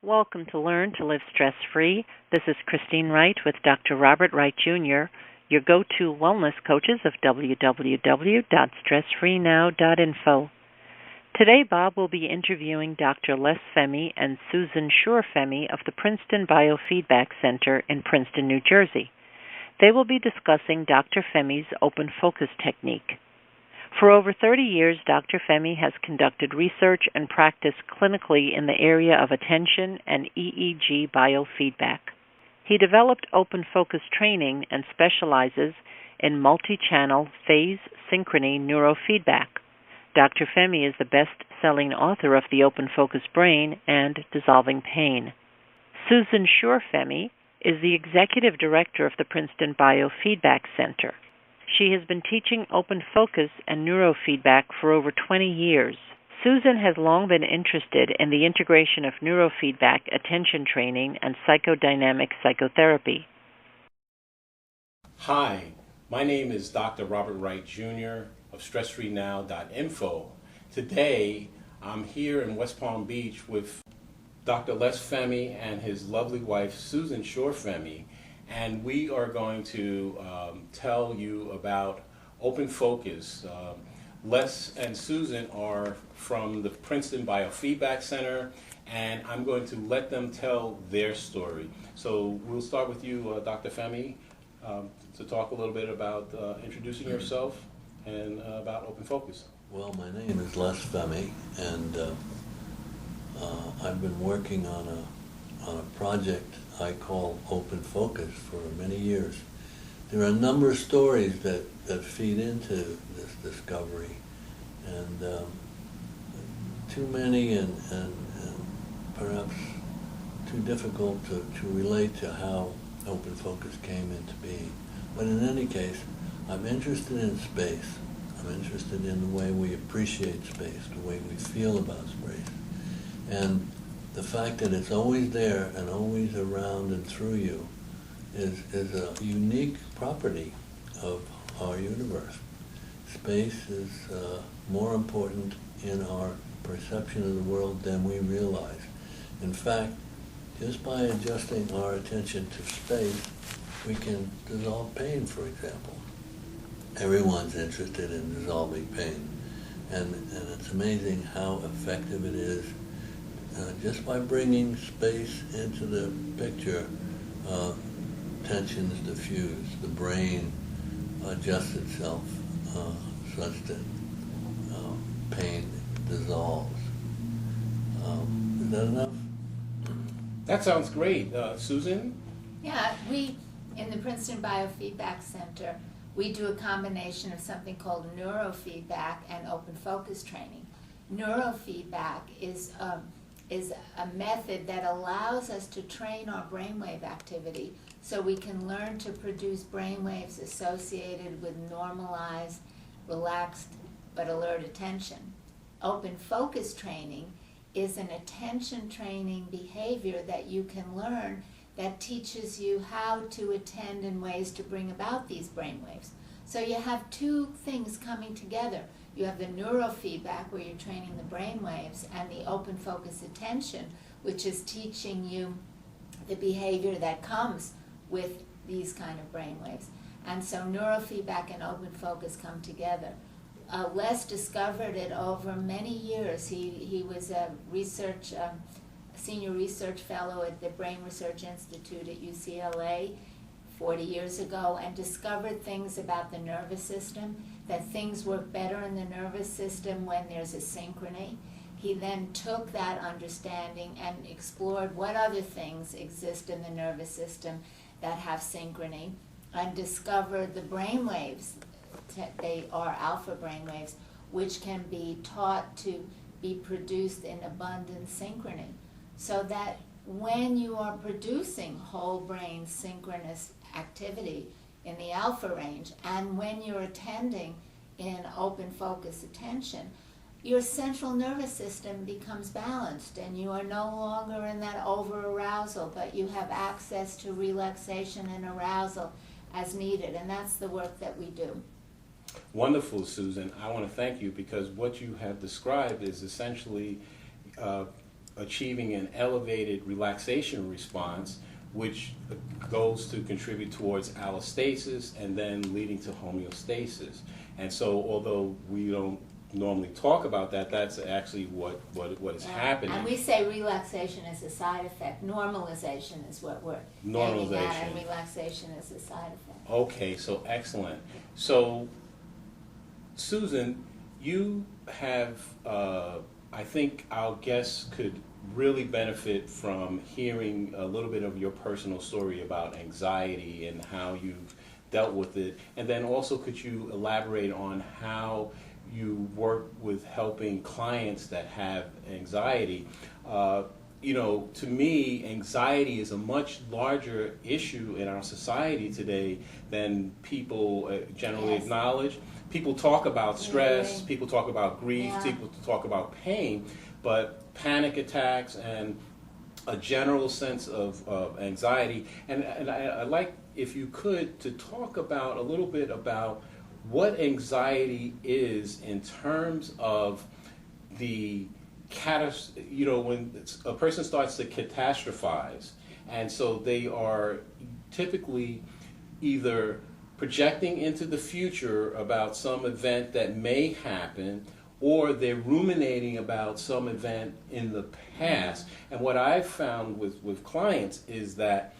Welcome to Learn to Live Stress-Free. This is Christine Wright with Dr. Robert Wright Jr., your go-to wellness coaches of www.stressfreenow.info. Today, Bob will be interviewing Dr. LCSW and Susan Shor-Fehmi of the Princeton Biofeedback Center in Princeton, New Jersey. They will be discussing Dr. Fehmi's open focus technique. For over 30 years, Dr. Fehmi has conducted research and practice clinically in the area of attention and EEG biofeedback. He developed open focus training and specializes in multi-channel phase synchrony neurofeedback. Dr. Fehmi is the best-selling author of The Open Focus Brain and Dissolving Pain. Susan Shor-Fehmi is the executive director of the Princeton Biofeedback Center. She has been teaching open focus and neurofeedback for over 20 years. Susan has long been interested in the integration of neurofeedback, attention training, and psychodynamic psychotherapy. Hi, my name is Dr. Robert Wright Jr. of StressFreeNow.info. Today, I'm here in West Palm Beach with Dr. LCSW and his lovely wife, Susan Shor-Fehmi, and we are going to tell you about open focus. Les and Susan are from the Princeton Biofeedback Center, and I'm going to let them tell their story. So we'll start with you, Dr. Fehmi, to talk a little bit about introducing yourself and about open focus. Well, my name is LCSW, and I've been working on a project I call Open Focus for many years. There are a number of stories that feed into this discovery, and too many and perhaps too difficult to relate to how Open Focus came into being. But in any case, I'm interested in space. I'm interested in the way we appreciate space, the way we feel about space. And the fact that it's always there and always around and through you is a unique property of our universe. Space is more important in our perception of the world than we realize. In fact, just by adjusting our attention to space, we can dissolve pain, for example. Everyone's interested in dissolving pain, and it's amazing how effective it is. Just by bringing space into the picture, tensions diffuse, the brain adjusts itself such that pain dissolves. Is that enough? That sounds great. Susan? Yeah, we, in the Princeton Biofeedback Center, we do a combination of something called neurofeedback and open focus training. Neurofeedback is a method that allows us to train our brainwave activity so we can learn to produce brainwaves associated with normalized, relaxed, but alert attention. Open focus training is an attention training behavior that you can learn that teaches you how to attend in ways to bring about these brainwaves. So you have two things coming together. You have the neurofeedback, where you're training the brain waves, and the open focus attention, which is teaching you the behavior that comes with these kind of brain waves. And so neurofeedback and open focus come together. Les discovered it over many years. He was a senior research fellow at the Brain Research Institute at UCLA 40 years ago, and discovered things about the nervous system, that things work better in the nervous system when there's a synchrony. He then took that understanding and explored what other things exist in the nervous system that have synchrony, and discovered the brain waves. They are alpha brain waves, which can be taught to be produced in abundant synchrony, so that when you are producing whole brain synchronous activity in the alpha range, and when you're attending in open focus attention, your central nervous system becomes balanced, and you are no longer in that over-arousal, but you have access to relaxation and arousal as needed, and that's the work that we do. Wonderful, Susan. I want to thank you, because what you have described is essentially achieving an elevated relaxation response, which goes to contribute towards allostasis and then leading to homeostasis. And so, although we don't normally talk about that, that's actually what is happening. And we say relaxation is a side effect. Normalization is what we're aiming at, and relaxation is a side effect. Okay, so excellent. So, Susan, you have, I think our guests could really benefit from hearing a little bit of your personal story about anxiety and how you've dealt with it. And then also, could you elaborate on how you work with helping clients that have anxiety? To me, anxiety is a much larger issue in our society today than people generally acknowledge. People talk about stress, people talk about grief, people talk about pain, but panic attacks and a general sense of anxiety. And I'd like, if you could, to talk about a little bit about what anxiety is in terms of the when a person starts to catastrophize, and so they are typically either projecting into the future about some event that may happen, or they're ruminating about some event in the past. And what I've found with clients is that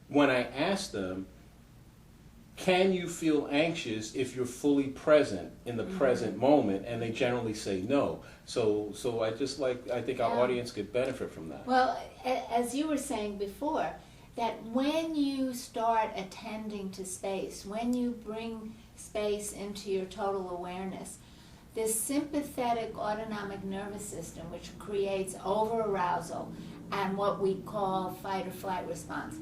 when I ask them, can you feel anxious if you're fully present in the present moment? And they generally say no. So I think our audience could benefit from that. Well, as you were saying before, that when you start attending to space, when you bring space into your total awareness, this sympathetic autonomic nervous system, which creates over-arousal and what we call fight or flight response,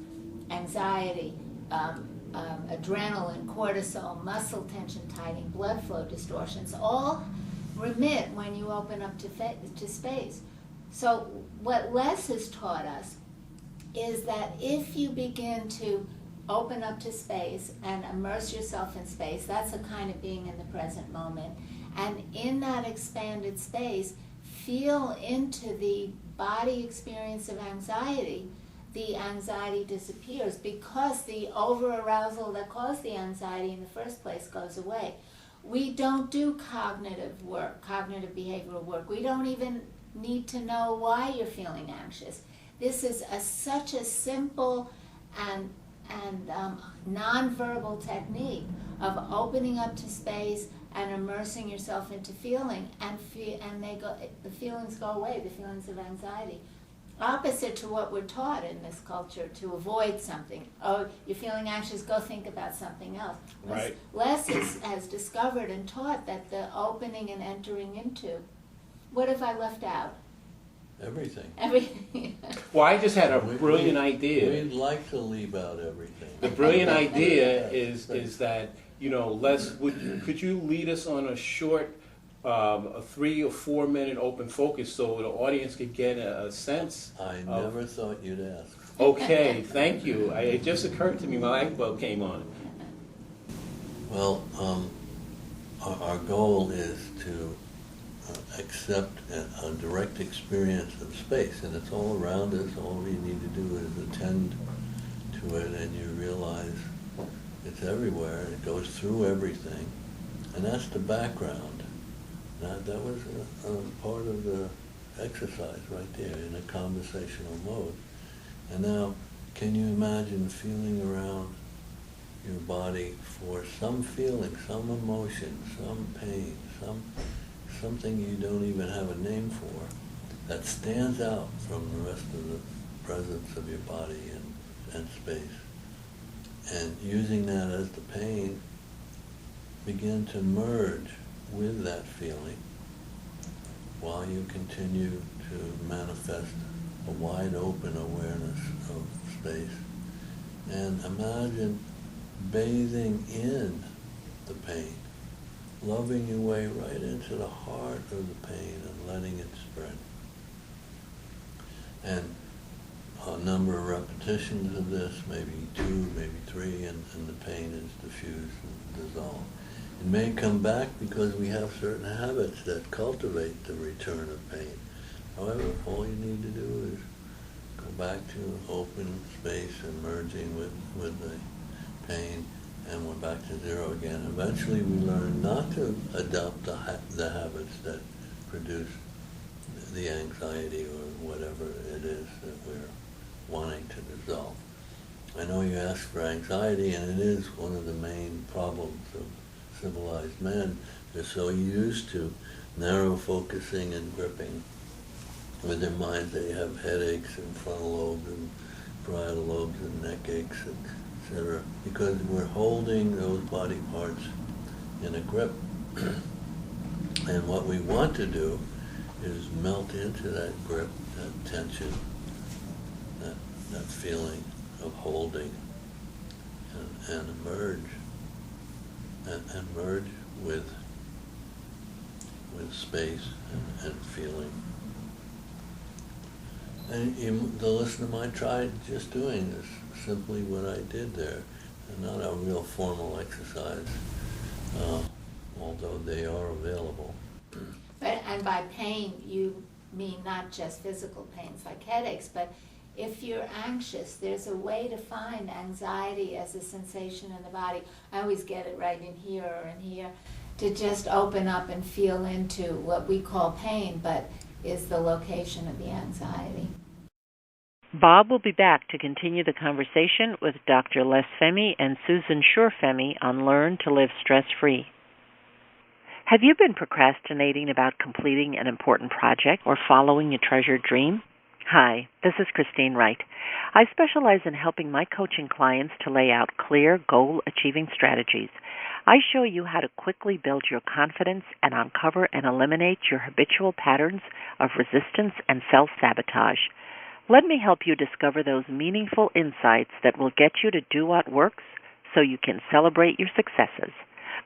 anxiety, adrenaline, cortisol, muscle tension tightening, blood flow distortions, all remit when you open up to space. So what Les has taught us is that if you begin to open up to space and immerse yourself in space, that's a kind of being in the present moment, and in that expanded space, feel into the body experience of anxiety, the anxiety disappears because the over-arousal that caused the anxiety in the first place goes away. We don't do cognitive work, cognitive behavioral work. We don't even need to know why you're feeling anxious. This is such a simple and nonverbal technique of opening up to space and immersing yourself into feeling, and the feelings go away, the feelings of anxiety. Opposite to what we're taught in this culture, to avoid something. Oh, you're feeling anxious, go think about something else. Right. Les has discovered and taught that the opening and entering into, what have I left out? Everything. Everything. Well, I just had a brilliant idea. We'd like to leave out everything. The brilliant idea is that, Les, could you lead us on a short, a 3 or 4 minute open focus so the audience could get a sense? I never thought you'd ask. Okay, thank you. It just occurred to me, my light bulb came on. Well, our goal is to accept a direct experience of space, and it's all around us. All we need to do is attend to it, and you realize it's everywhere. It goes through everything, and that's the background. That was a part of the exercise right there in a conversational mode. And now, can you imagine feeling around your body for some feeling, some emotion, some pain, something you don't even have a name for, that stands out from the rest of the presence of your body and space. And using that as the pain, begin to merge with that feeling while you continue to manifest a wide open awareness of space. And imagine bathing in the pain, loving your way right into the heart of the pain and letting it spread. And a number of repetitions of this, maybe 2, maybe 3, and the pain is diffused and dissolved. It may come back because we have certain habits that cultivate the return of pain. However, all you need to do is go back to open space and merging with the pain, and we're back to zero again. Eventually we learn not to adopt the habits that produce the anxiety or whatever it is that we're wanting to dissolve. I know you asked for anxiety, and it is one of the main problems of civilized men. They're so used to narrow focusing and gripping with their minds. They have headaches and frontal lobes and parietal lobes and neck aches, etc., because we're holding those body parts in a grip. And what we want to do is melt into that grip, that tension, that feeling of holding, and emerge, and merge with space and feeling. And the listener might try just doing this, simply what I did there, and not a real formal exercise, although they are available. And by pain, you mean not just physical pains like headaches, but if you're anxious, there's a way to find anxiety as a sensation in the body. I always get it right in here or in here, to just open up and feel into what we call pain, but is the location of the anxiety. Bob will be back to continue the conversation with Dr. LesFehmi and Susan Shor-Fehmi on Learn to Live Stress-Free. Have you been procrastinating about completing an important project or following a treasured dream? Hi, this is Christine Wright. I specialize in helping my coaching clients to lay out clear, goal-achieving strategies. I show you how to quickly build your confidence and uncover and eliminate your habitual patterns of resistance and self-sabotage. Let me help you discover those meaningful insights that will get you to do what works so you can celebrate your successes.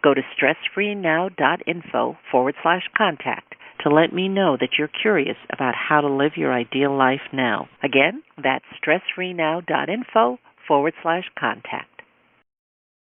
Go to stressfreenow.info/contact to let me know that you're curious about how to live your ideal life now. Again, that's stressfreenow.info/contact.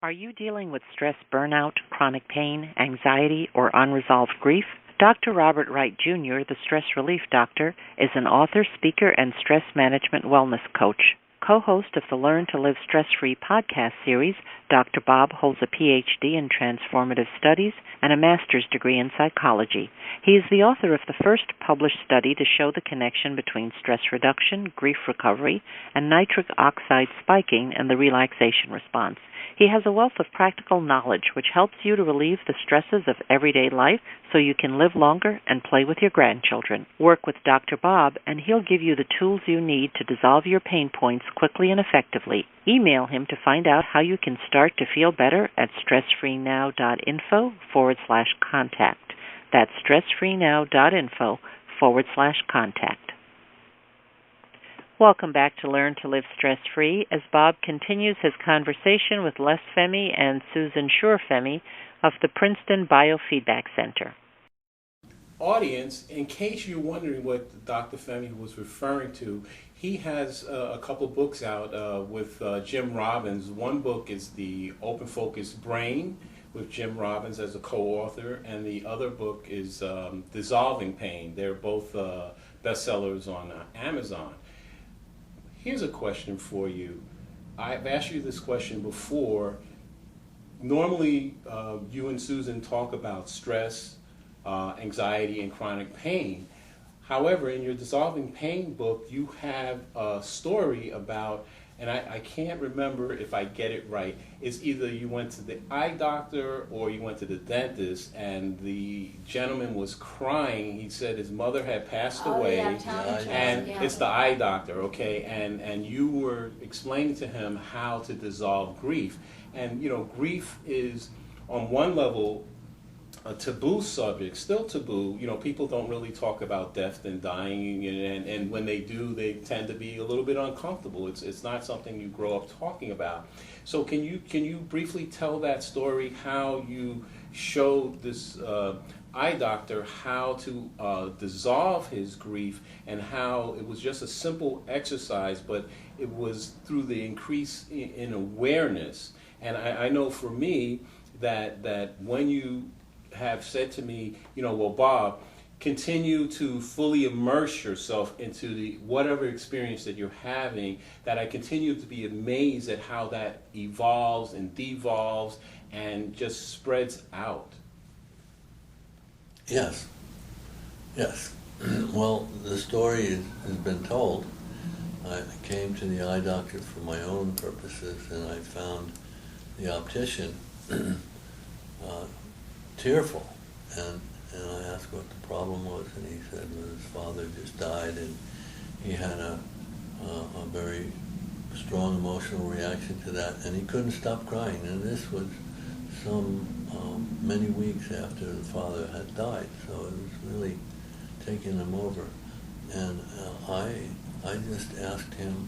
Are you dealing with stress, burnout, chronic pain, anxiety, or unresolved grief? Dr. Robert Wright Jr., the Stress Relief Doctor, is an author, speaker, and stress management wellness coach. Co-host of the Learn to Live Stress-Free podcast series, Dr. Bob holds a Ph.D. in Transformative Studies and a master's degree in psychology. He is the author of the first published study to show the connection between stress reduction, grief recovery, and nitric oxide spiking and the relaxation response. He has a wealth of practical knowledge which helps you to relieve the stresses of everyday life so you can live longer and play with your grandchildren. Work with Dr. Bob and he'll give you the tools you need to dissolve your pain points quickly and effectively. Email him to find out how you can start to feel better at stressfreenow.info/contact. That's stressfreenow.info/contact. Welcome back to Learn to Live Stress-Free as Bob continues his conversation with Les Fehmi and Susan Shor-Fehmi of the Princeton Biofeedback Center. Audience, in case you're wondering what Dr. Fehmi was referring to, he has a couple books out with Jim Robbins. One book is The Open Focus Brain with Jim Robbins as a co-author, and the other book is Dissolving Pain. They're both bestsellers on Amazon. Here's a question for you. I've asked you this question before. Normally, you and Susan talk about stress, anxiety, and chronic pain. However, in your Dissolving Pain book, you have a story about, and I can't remember if I get it right, it's either you went to the eye doctor or you went to the dentist, and the gentleman was crying. He said his mother had passed away, and it's the eye doctor, okay? And you were explaining to him how to dissolve grief. And, you know, grief is, on one level, a taboo subject, still taboo. You know, people don't really talk about death and dying, and when they do, they tend to be a little bit uncomfortable. It's not something you grow up talking about. So can you briefly tell that story, how you showed this eye doctor how to dissolve his grief, and how it was just a simple exercise, but it was through the increase in awareness. And I know for me that when you have said to me, you know, well, Bob, continue to fully immerse yourself into the whatever experience that you're having, that I continue to be amazed at how that evolves and devolves and just spreads out. Yes, yes. Well, the story has been told. I came to the eye doctor for my own purposes, and I found the optician tearful, and I asked what the problem was, and he said that his father just died, and he had a very strong emotional reaction to that, and he couldn't stop crying, and this was many weeks after the father had died, so it was really taking him over. And I just asked him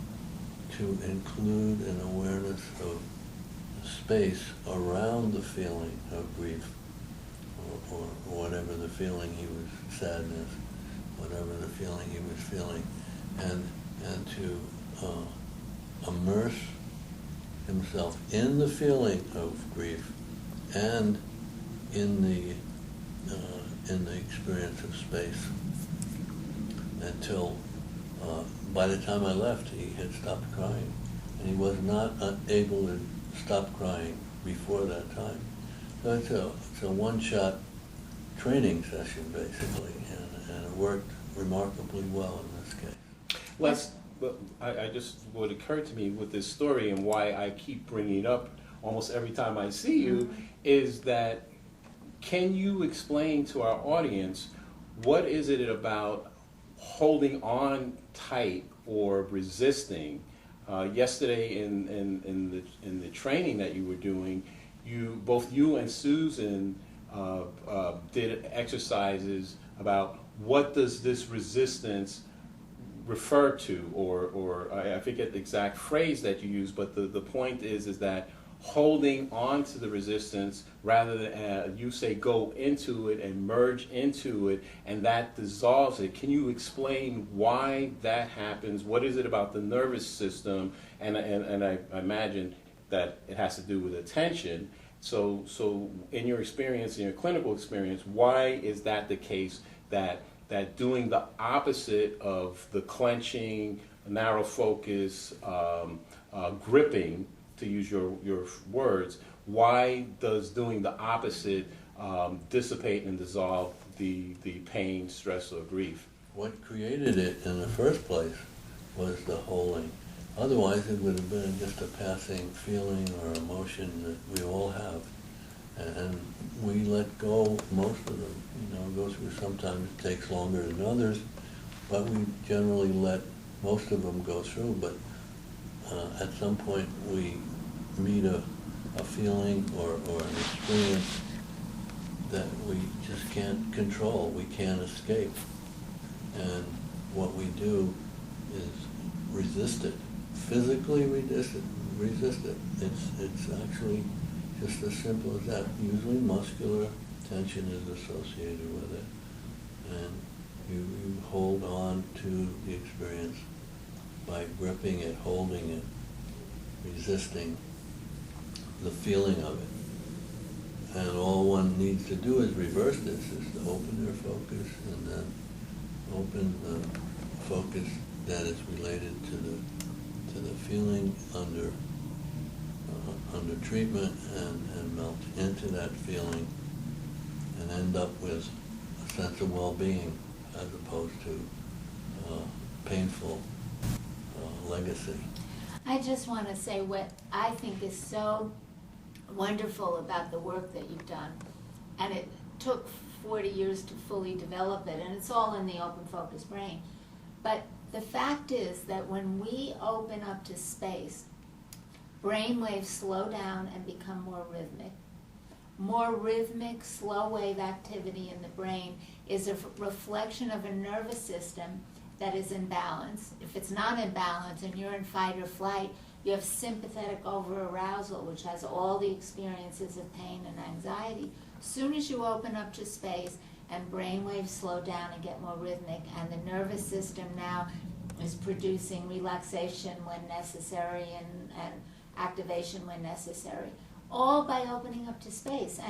to include an awareness of space around the feeling of grief, or whatever the feeling he was, sadness, whatever the feeling he was feeling, and to immerse himself in the feeling of grief and in the experience of space until by the time I left, he had stopped crying, and he was not able to stop crying before that time. So it's a one-shot training session, basically, and it worked remarkably well in this case. Les, I just, what occurred to me with this story and why I keep bringing it up almost every time I see you is that, can you explain to our audience what is it about holding on tight or resisting? Yesterday in the training that you were doing, both you and Susan did exercises about what does this resistance refer to, or I forget the exact phrase that you used, but the point is that holding on to the resistance rather than, you say, go into it and merge into it, and that dissolves it. Can you explain why that happens? What is it about the nervous system? And I imagine that it has to do with attention. So in your experience, in your clinical experience, why is that the case, that doing the opposite of the clenching, narrow focus, gripping, to use your words, why does doing the opposite dissipate and dissolve the pain, stress, or grief? What created it in the first place was the holding. Otherwise, it would have been just a passing feeling or emotion that we all have. And we let go most of them. Go through, sometimes it takes longer than others, but we generally let most of them go through. But at some point we meet a feeling or an experience that we just can't control, we can't escape. And what we do is resist it, physically resist it. It's actually just as simple as that. Usually muscular tension is associated with it. And you hold on to the experience by gripping it, holding it, resisting the feeling of it. And all one needs to do is reverse this, is to open their focus and then open the focus that is related to the feeling under treatment and melt into that feeling and end up with a sense of well-being as opposed to painful legacy. I just want to say what I think is so wonderful about the work that you've done, and it took 40 years to fully develop it, and it's all in the open focus brain. But the fact is that when we open up to space, brain waves slow down and become more rhythmic. More rhythmic, slow wave activity in the brain is a reflection of a nervous system that is in balance. If it's not in balance and you're in fight or flight, you have sympathetic over-arousal, which has all the experiences of pain and anxiety. As soon as you open up to space and brain waves slow down and get more rhythmic, and the nervous system now is producing relaxation when necessary and activation when necessary, all by opening up to space.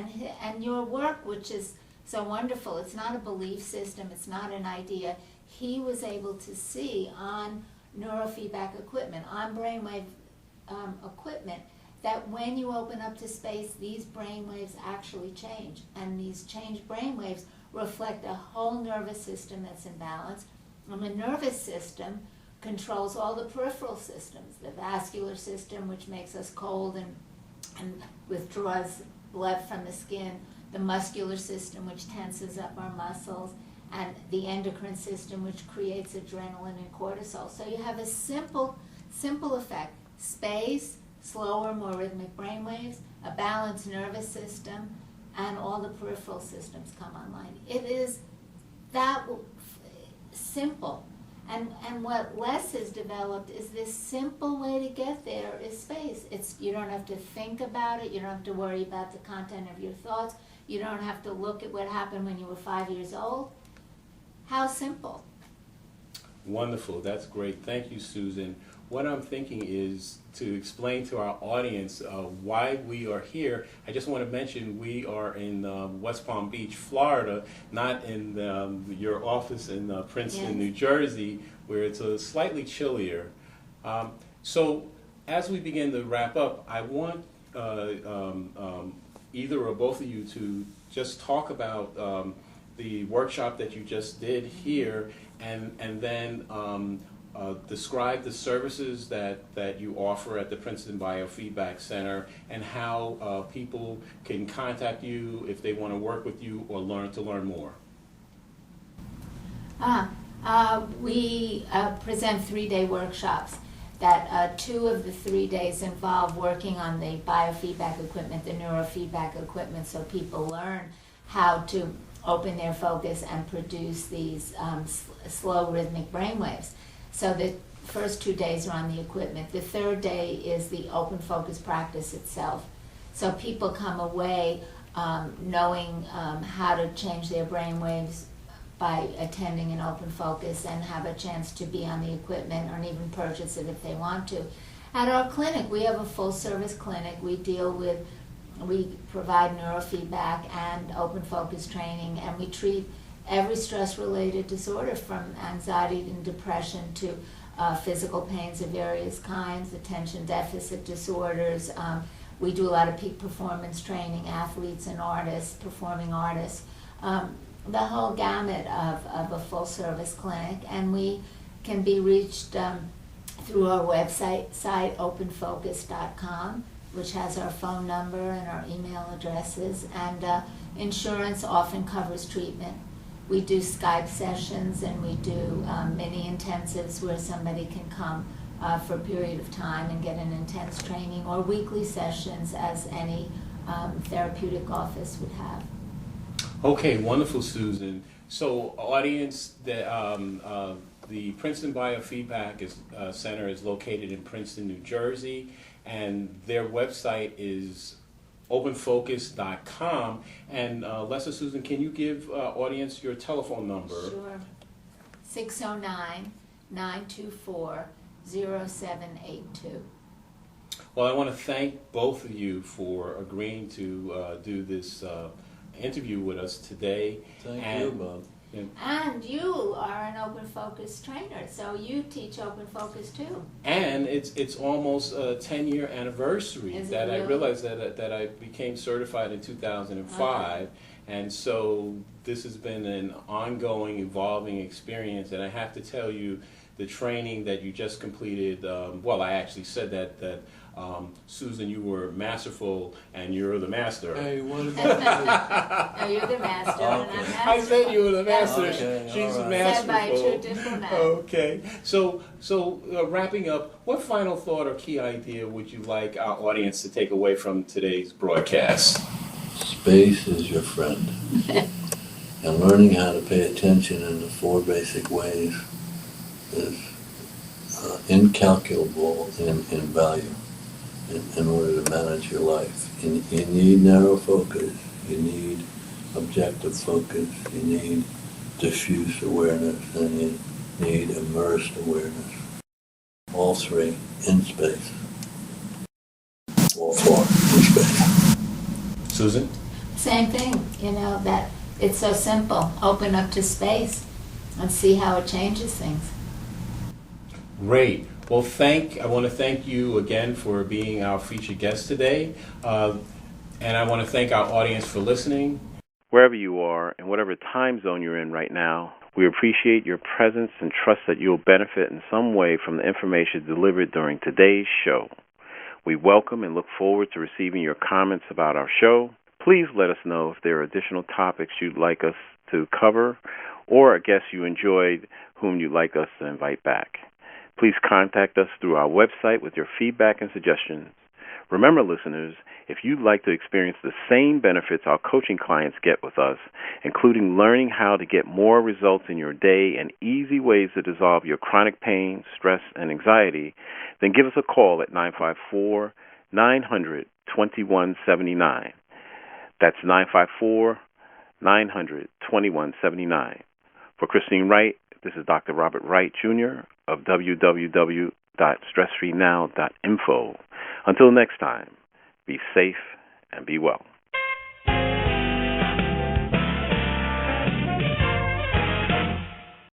And your work, which is so wonderful. It's not a belief system, it's not an idea. He was able to see on neurofeedback equipment, on brainwave equipment, that when you open up to space, these brainwaves actually change. And these changed brainwaves reflect a whole nervous system that's in balance. And the nervous system controls all the peripheral systems, the vascular system, which makes us cold and withdraws blood from the skin, the muscular system, which tenses up our muscles, and the endocrine system, which creates adrenaline and cortisol. So you have a simple effect: space, slower, more rhythmic brainwaves, a balanced nervous system, and all the peripheral systems come online. It is that simple. And what Les has developed is this simple way to get there is space. You don't have to think about it. You don't have to worry about the content of your thoughts. You don't have to look at what happened when you were 5 years old. How simple. Wonderful. That's great. Thank you, Susan. What I'm thinking is to explain to our audience why we are here. I just want to mention we are in West Palm Beach, Florida, not in your office in Princeton, Yes. New Jersey, where it's slightly chillier. So as we begin to wrap up, I want either or both of you to just talk about the workshop that you just did here, and then describe the services that you offer at the Princeton Biofeedback Center, and how people can contact you if they want to work with you or to learn more. We present 3-day workshops that 2 of the 3 days involve working on the biofeedback equipment, the neurofeedback equipment, so people learn how to open their focus and produce these slow rhythmic brainwaves. So the first 2 days are on the equipment. The 3rd day is the open focus practice itself. So people come away knowing how to change their brainwaves by attending an open focus, and have a chance to be on the equipment or even purchase it if they want to. At our clinic, we have a full service clinic. We provide neurofeedback and open focus training, and we treat every stress-related disorder, from anxiety and depression to physical pains of various kinds, attention deficit disorders. We do a lot of peak performance training, athletes and artists, performing artists, the whole gamut of a full-service clinic. And we can be reached through our website, openfocus.com, which has our phone number and our email addresses. And insurance often covers treatment. We do Skype sessions, and we do mini intensives where somebody can come for a period of time and get an intense training, or weekly sessions as any therapeutic office would have. Okay, wonderful, Susan. So, audience, the Princeton Biofeedback Center is located in Princeton, New Jersey, and their website is openfocus.com. And Lester, Susan, can you give audience your telephone number? Sure. 609-924-0782. Well, I want to thank both of you for agreeing to do this interview with us today. Thank you, Bob. And you are an open focus trainer, so you teach open focus too. And it's almost a 10-year anniversary that really? I realized that I became certified in 2005, and so this has been an ongoing, evolving experience. And I have to tell you, the training that you just completed, well, I actually said that Susan, you were masterful, and you're the master. Hey, what about No, you're the master, and I'm masterful. I said you were the master. Okay, She's all right. Said by a masterful. true diplomat. Okay. So wrapping up, what final thought or key idea would you like our audience to take away from today's broadcast? Space is your friend. And learning how to pay attention in the 4 basic ways is incalculable in value in order to manage your life. You need narrow focus, you need objective focus, you need diffuse awareness, and you need immersed awareness. All 3 in space. All 4 in space. Susan? Same thing, that It's so simple. Open up to space and see how it changes things. Great. Well, I want to thank you again for being our featured guest today. And I want to thank our audience for listening. Wherever you are and whatever time zone you're in right now, we appreciate your presence and trust that you'll benefit in some way from the information delivered during today's show. We welcome and look forward to receiving your comments about our show. Please let us know if there are additional topics you'd like us to cover or a guest you enjoyed whom you'd like us to invite back. Please contact us through our website with your feedback and suggestions. Remember, listeners, if you'd like to experience the same benefits our coaching clients get with us, including learning how to get more results in your day and easy ways to dissolve your chronic pain, stress, and anxiety, then give us a call at 954-900-2179. That's 954-900-2179. For Christine Wright, this is Dr. Robert Wright, Jr. of www.stressfreenow.info. Until next time, be safe and be well.